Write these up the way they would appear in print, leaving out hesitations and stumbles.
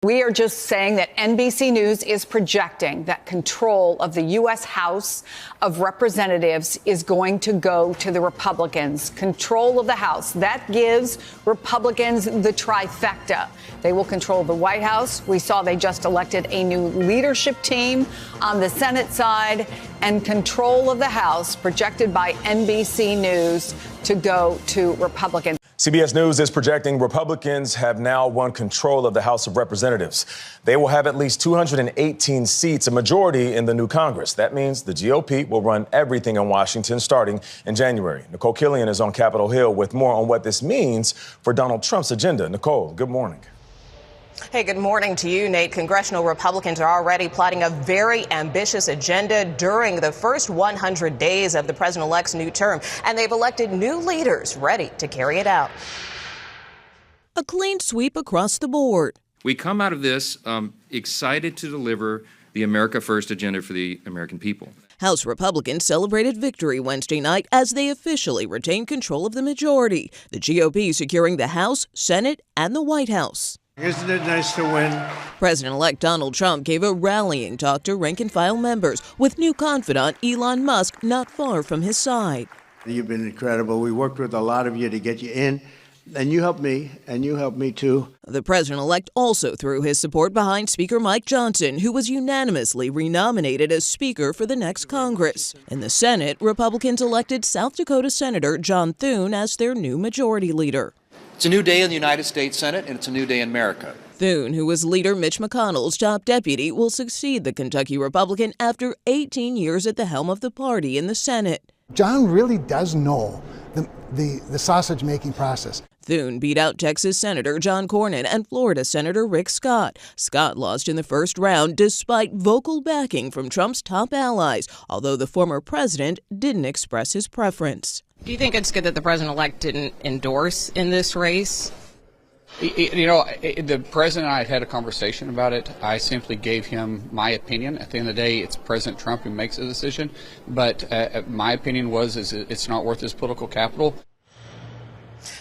We are just saying that NBC News is projecting that control of the U.S. House of Representatives is going to go to the Republicans. Control of the House. That gives Republicans the trifecta. They will control the White House. We saw they just elected a new leadership team on the Senate side, and control of the House projected by NBC News to go to Republicans. CBS News is projecting Republicans have now won control of the House of Representatives. They will have at least 218 seats, a majority in the new Congress. That means the GOP will run everything in Washington starting in January. Nicole Killian is on Capitol Hill with more on what this means for Donald Trump's agenda. Nicole, good morning. Hey, good morning to you, Nate. Congressional Republicans are already plotting a very ambitious agenda during the first 100 days of the president-elect's new term, and they've elected new leaders ready to carry it out. A clean sweep across the board. We come out of this excited to deliver the America First agenda for the American people. House Republicans celebrated victory Wednesday night as they officially retained control of the majority, the GOP securing the House, Senate, and the White House. Isn't it nice to win? President-elect Donald Trump gave a rallying talk to rank-and-file members, with new confidant Elon Musk not far from his side. You've been incredible. We worked with a lot of you to get you in, and you helped me, and you helped me too. The president-elect also threw his support behind Speaker Mike Johnson, who was unanimously renominated as Speaker for the next Congress. In the Senate, Republicans elected South Dakota Senator John Thune as their new majority leader. It's a new day in the United States Senate, and it's a new day in America. Thune, who was Leader Mitch McConnell's top deputy, will succeed the Kentucky Republican after 18 years at the helm of the party in the Senate. John really does know the sausage-making process. Thune beat out Texas Senator John Cornyn and Florida Senator Rick Scott. Scott lost in the first round despite vocal backing from Trump's top allies, although the former president didn't express his preference. Do you think it's good that the president-elect didn't endorse in this race? You know, the president and I had a conversation about it. I simply gave him my opinion. At the end of the day, it's President Trump who makes the decision. But my opinion was it's not worth his political capital.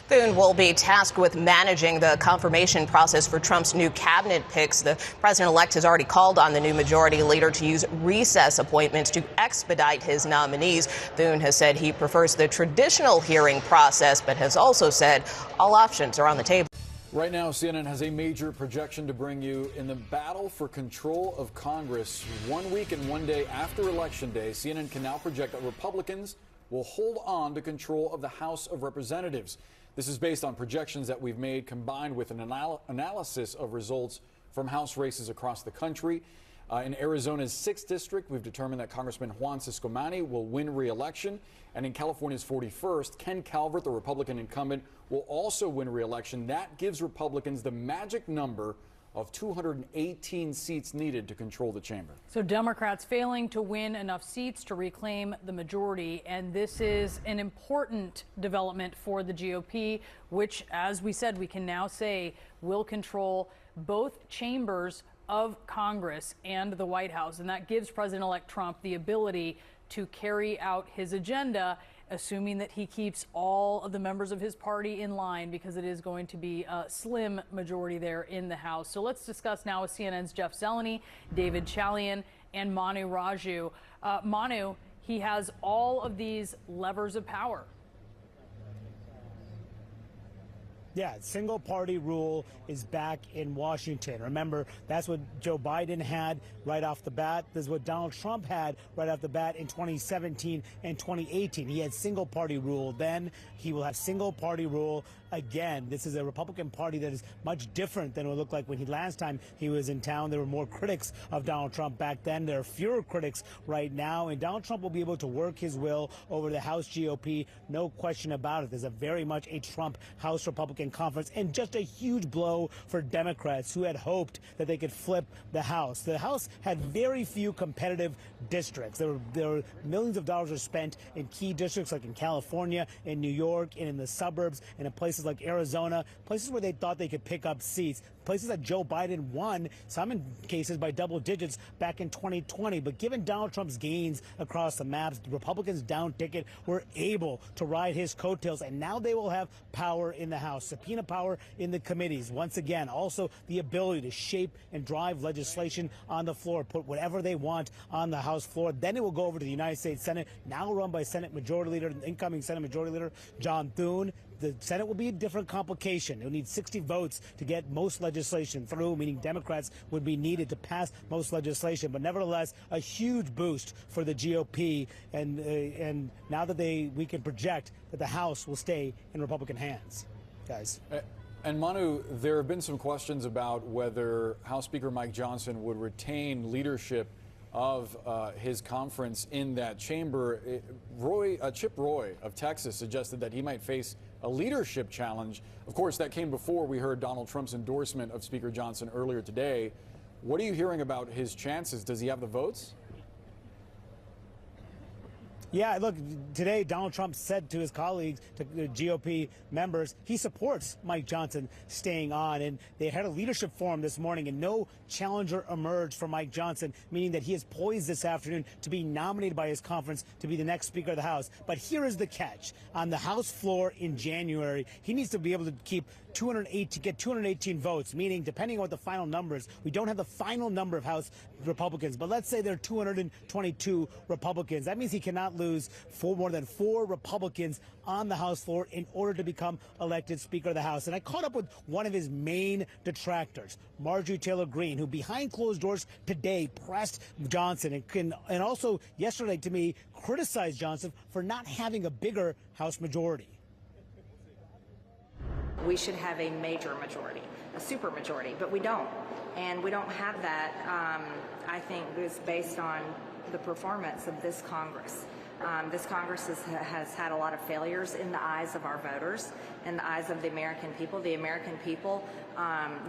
Thune will be tasked with managing the confirmation process for Trump's new cabinet picks. The president-elect has already called on the new majority leader to use recess appointments to expedite his nominees. Thune has said he prefers the traditional hearing process, but has also said all options are on the table. Right now, CNN has a major projection to bring you in the battle for control of Congress. 1 week and 1 day after Election Day, CNN can now project that Republicans will hold on to control of the House of Representatives. This is based on projections that we've made combined with an analysis of results from House races across the country. In Arizona's 6th district, we've determined that Congressman Juan Ciscomani will win re-election. And in California's 41st, Ken Calvert, the Republican incumbent, will also win re-election. That gives Republicans the magic number of 218 seats needed to control the chamber. So Democrats failing to win enough seats to reclaim the majority. And this is an important development for the GOP, which, as we said, we can now say will control both chambers of Congress and the White House. And that gives President-elect Trump the ability to carry out his agenda, assuming that he keeps all of the members of his party in line, because it is going to be a slim majority there in the House. So let's discuss now with CNN's Jeff Zeleny, David Chalian, and Manu Raju. Manu, he has all of these levers of power. Yeah, single party rule is back in Washington. Remember, that's what Joe Biden had right off the bat. This is what Donald Trump had right off the bat in 2017 and 2018. He had single party rule then. He will have single party rule again. This is a Republican Party that is much different than it looked like when last time he was in town. There were more critics of Donald Trump back then. There are fewer critics right now, and Donald Trump will be able to work his will over the House GOP. No question about it. There's a very much a Trump House Republican conference, and just a huge blow for Democrats who had hoped that they could flip the House. The House had very few competitive districts. There were millions of dollars are spent in key districts like in California, in New York, and in the suburbs, and in places places like Arizona, places where they thought they could pick up seats, places that Joe Biden won, some in cases by double digits back in 2020. But given Donald Trump's gains across the maps, the Republicans down ticket were able to ride his coattails, and now they will have power in the House, subpoena power in the committees. Once again, also the ability to shape and drive legislation on the floor, put whatever they want on the House floor. Then it will go over to the United States Senate, now run by incoming Senate Majority Leader John Thune. The Senate will be a different complication. It will need 60 votes to get most legislation through, meaning Democrats would be needed to pass most legislation. But nevertheless, a huge boost for the GOP. And now that we can project that the House will stay in Republican hands, guys. And Manu, there have been some questions about whether House Speaker Mike Johnson would retain leadership of his conference in that chamber. Chip Roy of Texas suggested that he might face a leadership challenge. Of course, that came before we heard Donald Trump's endorsement of Speaker Johnson earlier today. What are you hearing about his chances? Does he have the votes? Yeah, look, today Donald Trump said to his colleagues, to the GOP members, he supports Mike Johnson staying on. And they had a leadership forum this morning, and no challenger emerged for Mike Johnson, meaning that he is poised this afternoon to be nominated by his conference to be the next Speaker of the House. But here is the catch. On the House floor in January, he needs to be able to get 218 votes, meaning depending on what the final number is, we don't have the final number of House Republicans, but let's say there are 222 Republicans. That means he cannot lose more than 4 Republicans on the House floor in order to become elected Speaker of the House. And I caught up with one of his main detractors, Marjorie Taylor Greene, who behind closed doors today pressed Johnson and also yesterday to me criticized Johnson for not having a bigger House majority. We should have a major majority, a super majority, but we don't. And we don't have that, I think, is based on the performance of this Congress. This Congress has had a lot of failures in the eyes of our voters, in the eyes of the American people. The American people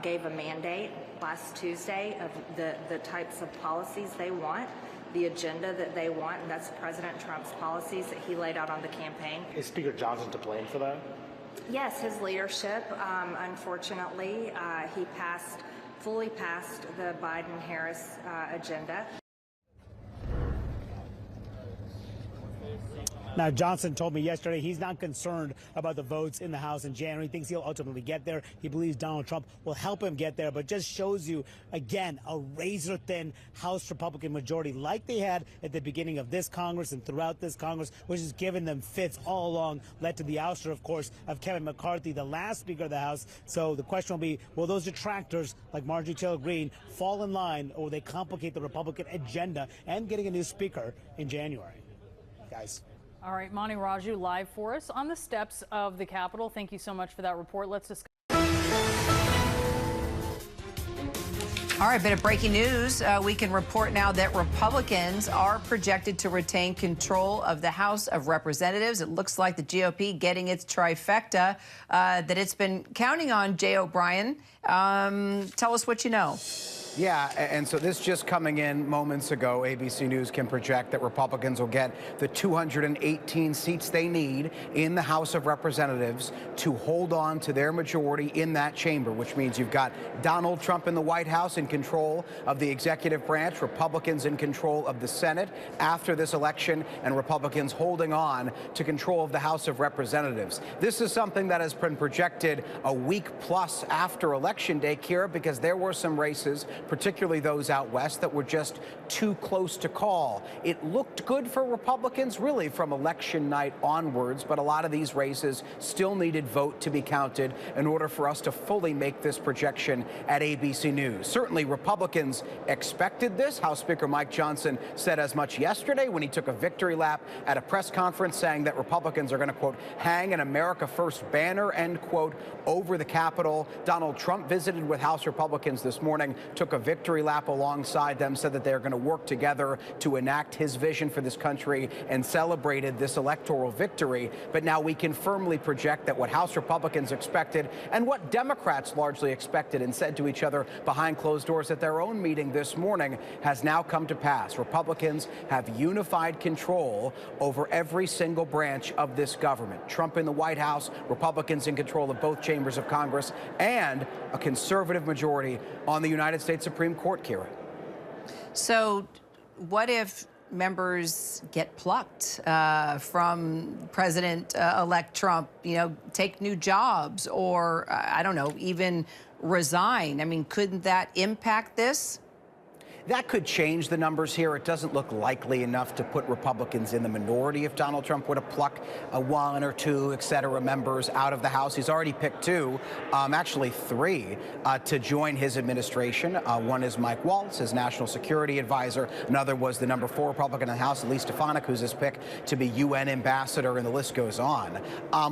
gave a mandate last Tuesday of the types of policies they want, the agenda that they want, and that's President Trump's policies that he laid out on the campaign. Is Speaker Johnson to blame for that? Yes, his leadership. Unfortunately, he fully passed the Biden-Harris agenda. Now, Johnson told me yesterday he's not concerned about the votes in the House in January. He thinks he'll ultimately get there. He believes Donald Trump will help him get there, but just shows you, again, a razor-thin House Republican majority like they had at the beginning of this Congress and throughout this Congress, which has given them fits all along, led to the ouster, of course, of Kevin McCarthy, the last Speaker of the House. So the question will be, will those detractors like Marjorie Taylor Greene fall in line, or will they complicate the Republican agenda and getting a new Speaker in January? Guys. All right, Mani Raju live for us on the steps of the Capitol. Thank you so much for that report. Let's discuss. All right, bit of breaking news. We can report now that Republicans are projected to retain control of the House of Representatives. It looks like the GOP getting its trifecta that it's been counting on. Jay O'Brien, tell us what you know. Yeah, and so this just coming in moments ago, ABC News can project that Republicans will get the 218 seats they need in the House of Representatives to hold on to their majority in that chamber, which means you've got Donald Trump in the White House in control of the executive branch, Republicans in control of the Senate after this election, and Republicans holding on to control of the House of Representatives. This is something that has been projected a week plus after Election Day, Kira, because there were some races, particularly those out west, that were just too close to call. It looked good for Republicans really from election night onwards, but a lot of these races still needed vote to be counted in order for us to fully make this projection at ABC News. Certainly Republicans expected this. House Speaker Mike Johnson said as much yesterday when he took a victory lap at a press conference, saying that Republicans are going to, quote, hang an America First banner, end quote, over the Capitol. Donald Trump visited with House Republicans this morning, took a a victory lap alongside them, said that they're going to work together to enact his vision for this country, and celebrated this electoral victory. But now we can firmly project that what House Republicans expected and what Democrats largely expected and said to each other behind closed doors at their own meeting this morning has now come to pass. Republicans have unified control over every single branch of this government. Trump in the White House, Republicans in control of both chambers of Congress, and a conservative majority on the United States Supreme Court, Kira. So what if members get plucked from President-elect Trump, take new jobs or, I don't know, even resign? I mean, couldn't that impact this? That could change the numbers here. It doesn't look likely enough to put Republicans in the minority if Donald Trump were to pluck one or two, et cetera, members out of the House. He's already picked two, actually three, to join his administration. One is Mike Waltz, his national security advisor. Another was the number 4 Republican in the House, Elise Stefanik, who's his pick to be UN ambassador, and the list goes on.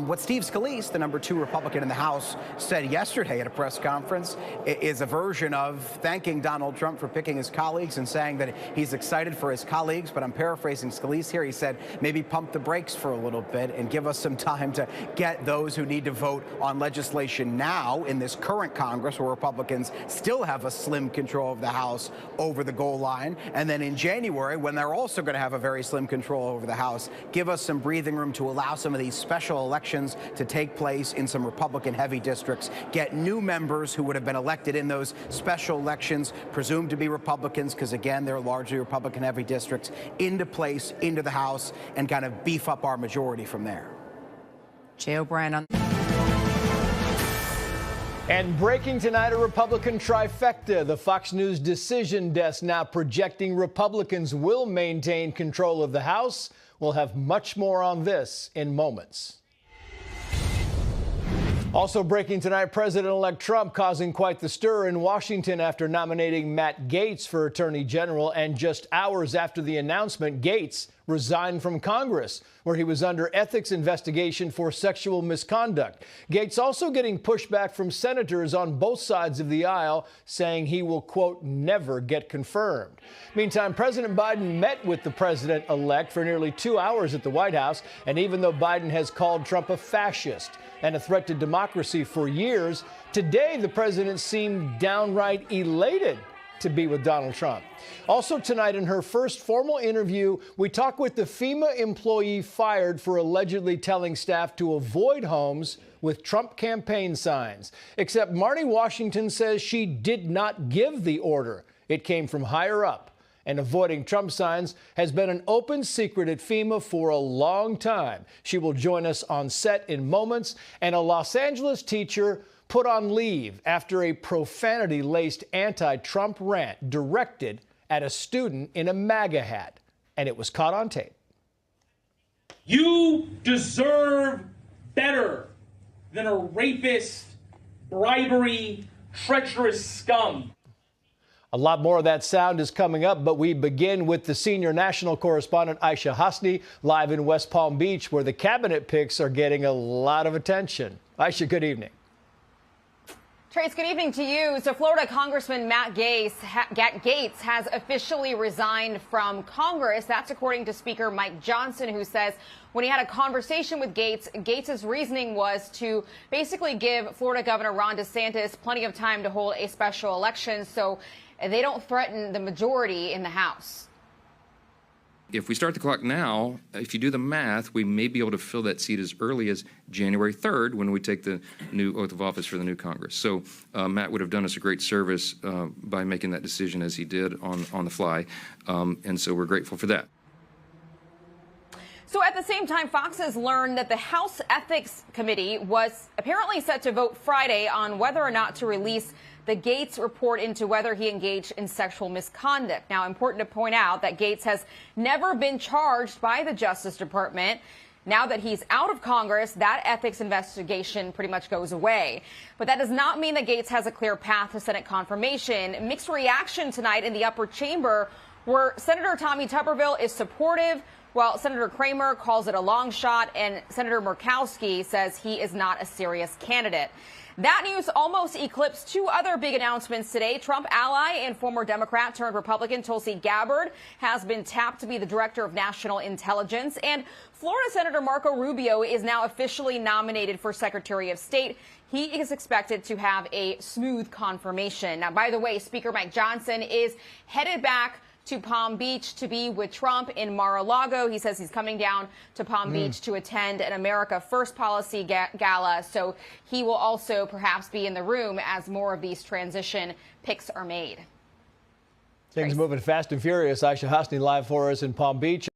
What Steve Scalise, the number 2 Republican in the House, said yesterday at a press conference is a version of thanking Donald Trump for picking his colleagues and saying that he's excited for his colleagues. But I'm paraphrasing Scalise here. He said maybe pump the brakes for a little bit and give us some time to get those who need to vote on legislation now in this current Congress, where Republicans still have a slim control of the House, over the goal line. And then in January, when they're also going to have a very slim control over the House, give us some breathing room to allow some of these special elections to take place in some Republican-heavy districts, get new members who would have been elected in those special elections, presumed to be Republicans, because again, they're largely Republican-heavy districts, into place, into the House, and kind of beef up our majority from there. Jay O'Brien on. And breaking tonight, a Republican trifecta. The Fox News decision desk now projecting Republicans will maintain control of the House. We'll have much more on this in moments. Also breaking tonight, President-elect Trump causing quite the stir in Washington after nominating Matt Gaetz for Attorney General. And just hours after the announcement, Gaetz resigned from Congress, where he was under ethics investigation for sexual misconduct. Gaetz also getting pushback from senators on both sides of the aisle, saying he will, quote, never get confirmed. Meantime, President Biden met with the president-elect for nearly 2 hours at the White House. And even though Biden has called Trump a fascist and a threat to democracy for years, today the president seemed downright elated to be with Donald Trump. Also tonight, in her first formal interview, we talk with the FEMA employee fired for allegedly telling staff to avoid homes with Trump campaign signs. Except Marnie Washington says she did not give the order. It came from higher up. And avoiding Trump signs has been an open secret at FEMA for a long time. She will join us on set in moments. And a Los Angeles teacher put on leave after a profanity-laced anti-Trump rant directed at a student in a MAGA hat. And it was caught on tape. You deserve better than a rapist, bribery, treacherous scum. A lot more of that sound is coming up, but we begin with the senior national correspondent Aisha Hasni live in West Palm Beach, where the cabinet picks are getting a lot of attention. Aisha, good evening. Trace, good evening to you. So Florida Congressman Matt Gaetz has officially resigned from Congress. That's according to Speaker Mike Johnson, who says when he had a conversation with Gaetz, Gaetz's reasoning was to basically give Florida Governor Ron DeSantis plenty of time to hold a special election so they don't threaten the majority in the House. If we start the clock now, if you do the math, we may be able to fill that seat as early as January 3rd when we take the new oath of office for the new Congress. So Matt would have done us a great service by making that decision as he did on the fly. And so we're grateful for that. So at the same time, Fox has learned that the House Ethics Committee was apparently set to vote Friday on whether or not to release the Gaetz report into whether he engaged in sexual misconduct. Now, important to point out that Gaetz has never been charged by the Justice Department. Now that he's out of Congress, that ethics investigation pretty much goes away. But that does not mean that Gaetz has a clear path to Senate confirmation. Mixed reaction tonight in the upper chamber, where Senator Tommy Tuberville is supportive, Well, Senator Kramer calls it a long shot, and Senator Murkowski says he is not a serious candidate. That news almost eclipsed two other big announcements today. Trump ally and former Democrat turned Republican Tulsi Gabbard has been tapped to be the director of national intelligence. And Florida Senator Marco Rubio is now officially nominated for Secretary of State. He is expected to have a smooth confirmation. Now, by the way, Speaker Mike Johnson is headed back to Palm Beach to be with Trump in Mar-a-Lago. He says he's coming down to Palm Beach to attend an America First policy gala. So he will also perhaps be in the room as more of these transition picks are made. Things moving fast and furious. Aisha Hasni live for us in Palm Beach.